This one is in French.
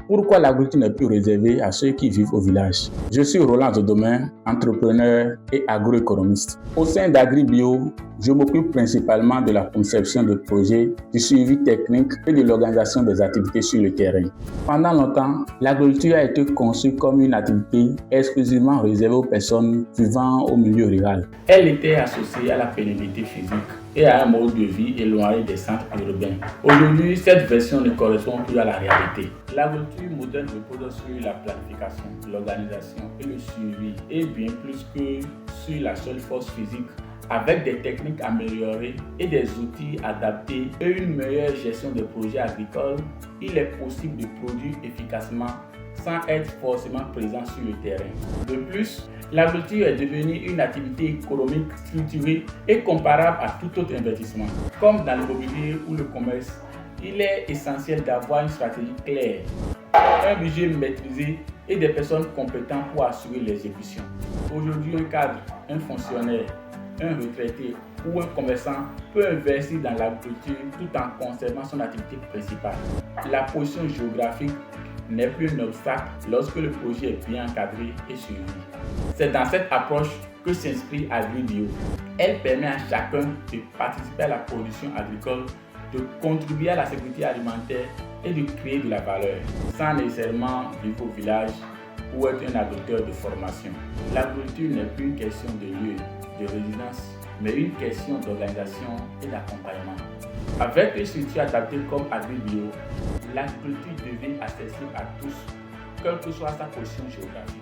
Pourquoi l'agriculture n'est plus réservée à ceux qui vivent au village? Je suis Roland Zodomain, entrepreneur et agroéconomiste. Au sein d'AgriBio, je m'occupe principalement de la conception de projets, du suivi technique et de l'organisation des activités sur le terrain. Pendant longtemps, l'agriculture a été conçue comme une activité exclusivement réservée aux personnes vivant au milieu rural. Elle était associée à la pénibilité physique et à un mode de vie éloigné des centres urbains. Aujourd'hui, cette version ne correspond plus à la réalité. L'agriculture moderne repose sur la planification, l'organisation et le suivi, et bien plus que sur la seule force physique. Avec des techniques améliorées et des outils adaptés et une meilleure gestion des projets agricoles, il est possible de produire efficacement sans être forcément présent sur le terrain. De plus, l'agriculture est devenue une activité économique structurée et comparable à tout autre investissement. Comme dans l'immobilier ou le commerce, il est essentiel d'avoir une stratégie claire, un budget maîtrisé et des personnes compétentes pour assurer l'exécution. Aujourd'hui, un cadre, un fonctionnaire, un retraité ou un commerçant peut investir dans l'agriculture tout en conservant son activité principale. La position géographique n'est plus un obstacle lorsque le projet est bien encadré et suivi. C'est dans cette approche que s'inscrit AgriBio. Elle permet à chacun de participer à la production agricole, de contribuer à la sécurité alimentaire et de créer de la valeur, sans nécessairement vivre au village ou être un agriculteur de formation. L'agriculture n'est plus une question de lieu, de résidence, mais une question d'organisation et d'accompagnement. Avec une structure adaptée comme AgriBio, l'agriculture devient accessible à tous, quelle que soit sa position géographique.